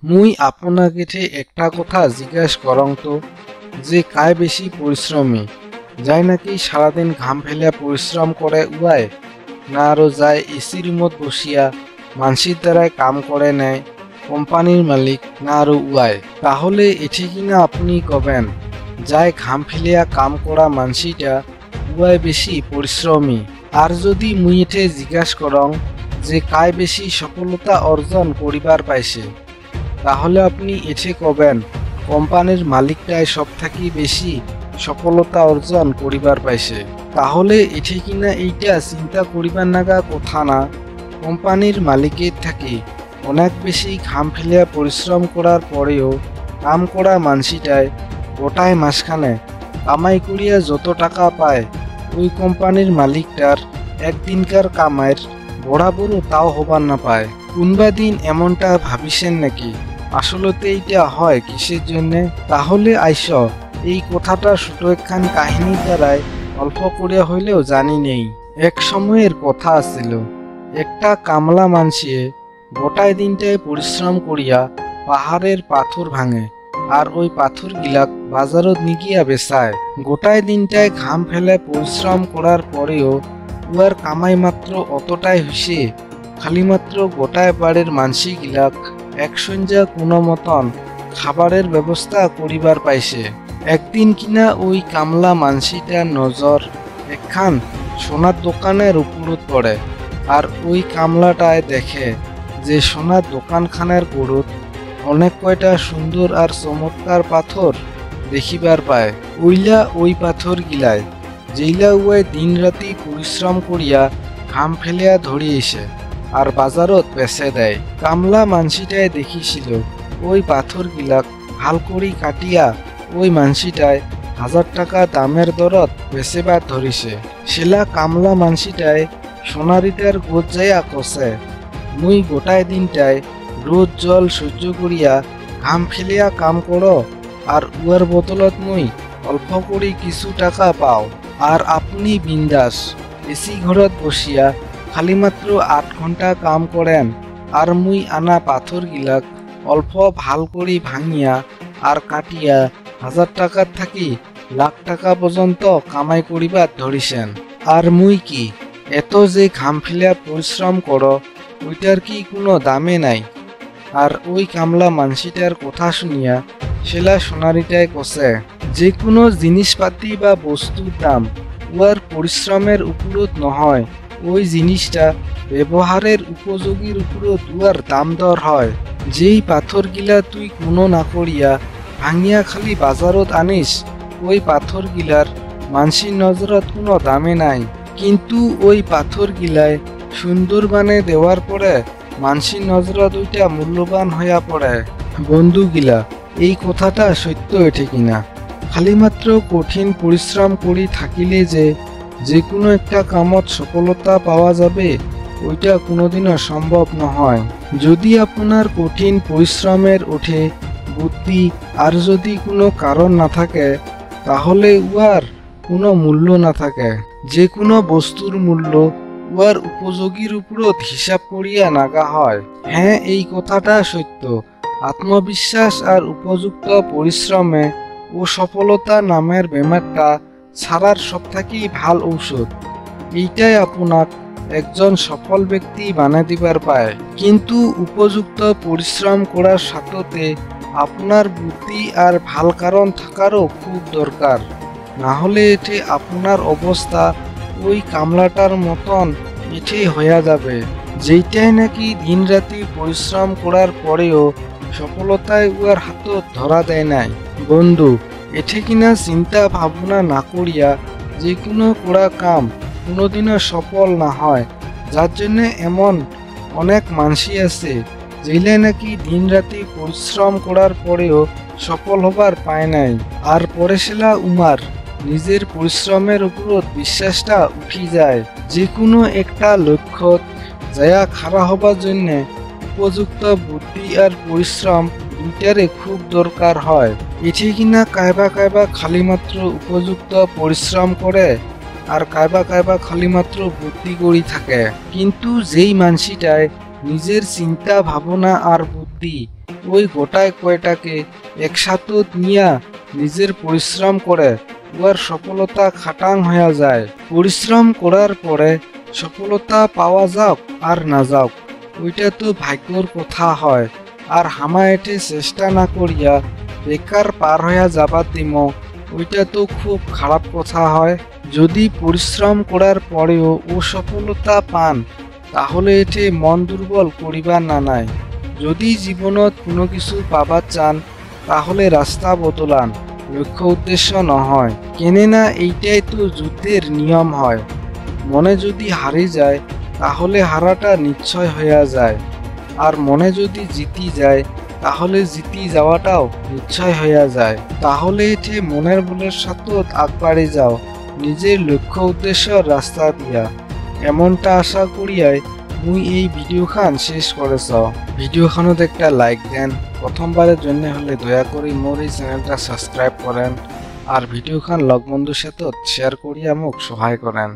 মুই আপনাকে একটা কথা জিজ্ঞাসা করং তো, যে কায় বেশি পরিশ্রমী, যাই নাকি সারাদিন ঘাম ফেলিয়া পরিশ্রম করে উয়ায়, না আরো যায় এসি রুমত বসিয়া মানসির দ্বারায় কাম করে নেয় কোম্পানির মালিক, না আরো উয়ায়? তাহলে এটি কিনা আপনি কবেন যায় ঘাম ফেলিয়া কাম করা মানসিটা উয়ায় বেশি পরিশ্রমী। আর যদি মুই এঠে জিজ্ঞাসা করং যে কায় বেশি সফলতা অর্জন করিবার পাইছে, তাহলে আপনি এঠে কবেন কোম্পানির মালিকটাই সব থাকি বেশি সফলতা অর্জন করিবার পাইছে। তাহলে এঠে কিনা এইটা চিন্তা করিবার নাগা কথা না, কোম্পানির মালিকের থাকি অনেক বেশি ঘাম ফেলিয়া পরিশ্রম করার পরেও কাম করা মানসিটায় গোটায় মাসখানে কামাই করিয়া যত টাকা পায়, ওই কোম্পানির মালিকটার একদিনকার কামাইয়ের বরাবরও তাও হবার না পায়। কোনবা দিন এমনটা ভাবিছেন নাকি? আসলতে এইটা হয় কিসের জন্যে? তাহলে আইস এই কথাটা ছোট একখান কাহিনীর দ্বারাই অল্প করিয়া হইলেও জানি নেই। এক সময়ের কথা আছিল, একটা কামলা মানসিয়ে গোটায় দিনটায় পরিশ্রম করিয়া পাহাড়ের পাথর ভাঙে, আর ওই পাথর গিলাক বাজারত নিগিয়া বেচায়। গোটায় দিনটায় ঘাম ফেলে পরিশ্রম করার পরেও উয়ার কামাই মাত্র অতটাই হইছে, খালি মাত্র গোটায় বাড়ির মানসি গিলাক একসঞ্জা কোনো মতন খাবারের ব্যবস্থা করিবার পাইছে। একদিন কিনা ওই কামলা মানসিটার নজর একখান সোনার দোকানের উপরত পড়ে, আর ওই কামলাটায় দেখে যে সোনার দোকানখানের গোড়ত অনেক কয়টা সুন্দর আর চমৎকার পাথর দেখিবার পায়। ওইলা ওই পাথর গিলায় যেইলা উয়ায় দিন রাতি পরিশ্রম করিয়া ঘাম ফেলিয়া ধরিয়েছে আর বাজারত বেচে দেয়। কামলা মানসিটায় দেখিছিল ওই পাথর গিলাক ভাল করি কাটিয়া ওই মানসিটায় 1000 টাকা দামের দরত বেচেবার ধরিছে। সেলা কামলা মানসিটায় সোনারিটার গোদ যাইয়া কষে, মুই গোটায় দিনটায় রোদ জল সহ্য করিয়া ঘাম ফেলিয়া কাম করো, আর উয়ার বদলত মুই অল্প করি কিছু টাকা পাও, আর আপনি বিন্দাস এসি ঘরত বসিয়া খালি মাত্র 8 ঘন্টা কাম করেন, আর মুই আনা পাথর গিলাক অল্প ভাল করি ভাঙিয়া আর কাটিয়া 1000 টাকার থাকি লাখ টাকা পর্যন্ত কামাই করিবার ধরিছেন। আর মুই কি এত যে ঘাম ফেলিয়া পরিশ্রম করো, ওইটার কি কোনো দামে নাই? আর ওই কামলা মানসিটার কথা শুনিয়া সেলা সোনারিটায় কষে, যে কোনো জিনিসপাতি বা বস্তুর দাম উয়ার পরিশ্রমের উপরত নহয়, ওই জিনিসটা ব্যবহারের উপযোগীর উপরত উয়ার দাম দর হয়। যেই পাথর গিলা তুই কোনো না করিয়া ভাঙিয়া খালি বাজারত আনিস, ওই পাথর গিলার মানসির নজরত কোনো দামে নাই, কিন্তু ওই পাথর গিলায় সুন্দর বানে দেওয়ার পরে মানসির নজরত ওইটা মূল্যবান হইয়া পড়ে। বন্ধুগিলা, এই কথাটা সত্য এঠে কিনা? খালি মাত্র কঠিন পরিশ্রম করি থাকিলে যে কোনো একটা কামত সফলতা পাওয়া যাবে, ওইটা কোনোদিনও সম্ভব নহয়। যদি আপনার কঠিন পরিশ্রমের ওঠে বুদ্ধি আর যদি কোনো কারণ না থাকে, তাহলে উহার কোনো মূল্য না থাকে। যে কোনো বস্তুর মূল্য উহার উপযোগীর উপরত হিসাব করিয়া নাগা হয়। হ্যাঁ, এই কথাটা সত্য। আত্মবিশ্বাস আর উপযুক্ত পরিশ্রমে ও সফলতা নামের বেমারটা ছাড়ার সবথেকে ভাল ঔষধ। এইটাই আপনাক একজন সফল ব্যক্তি বানাই দিবার পায়। কিন্তু উপযুক্ত পরিশ্রম করার সাথে আপনার বুদ্ধি আর ভাল কারণ থাকারও খুব দরকার, না হলে এতে আপনার অবস্থা ওই কামলাটার মতন এঠে হইয়া যাবে, যেইটাই নাকি দিন রাতি পরিশ্রম করার পরেও সফলতায় উয়ার হাতত ধরা দেয় নাই। বন্ধু, এঠে কিনা চিন্তা ভাবনা না করিয়া যে কোনো করা কাম কোনোদিনও সফল না হয়, যার জন্যে এমন অনেক মানসি আছে যেইলে নাকি দিন রাতি পরিশ্রম করার পরেও সফল হবার পায় নাই। আর পরে সেলা উমার নিজের পরিশ্রমের উপরত বিশ্বাসটা উঠি যায়। যে কোনো একটা লক্ষ্যত যায়া খাড়া হবার জন্যে উপযুক্ত বুদ্ধি আর পরিশ্রম দুইটারে খুব দরকার হয়। এটি কিনা কায়বা খালি মাত্র উপযুক্ত পরিশ্রম করে, আর কায়বা খালি মাত্র বুদ্ধি করি থাকে। কিন্তু যেই মানসিটায় নিজের চিন্তা ভাবনা আর বুদ্ধি ওই গোটায় কয়টাকে একসাথে নিয়া নিজের পরিশ্রম করে উয়ার সফলতা খাটাং হয়ে যায়। পরিশ্রম করার পরে সফলতা পাওয়া যাওক আর না যাওক ওইটা তো ভাগ্যর কথা হয়। আর হামা এটে চেষ্টা না করিয়া বেকার পার হইয়া যাবার দিম ওইটা তো খুব খারাপ কথা হয়। যদি পরিশ্রম করার পরেও ও সফলতা পান তাহলে এটে মন দুর্বল করিবার না নাই। যদি জীবনত কোনো কিছু পাবার চান তাহলে রাস্তা বদলান, লক্ষ্য উদ্দেশ্য নহয়। কেননা এইটাই তো যুদ্ধের নিয়ম হয়। মনে যদি হারি যায় তাহলে হারাটা নিশ্চয় হইয়া যায়, আর মনে যদি জিতি যায় তাহলে জিতি যাওয়াটাও নিশ্চয় হইয়া যায়। তাহলে এটি মনের বলের সাথে আগবাড়ি যাও নিজের লক্ষ্য উদ্দেশ্য রাস্তা দিয়া। এমনটা আশা করিয়াই মুই এই ভিডিওখান শেষ করেছ। ভিডিওখানত একটা লাইক দেন, প্রথমবারের জন্য হলে দয়া করে মোর এই চ্যানেলটা সাবস্ক্রাইব করেন, আর ভিডিওখান লগ বন্ধুর সাথে শেয়ার করিয়া মোক সহায় করেন।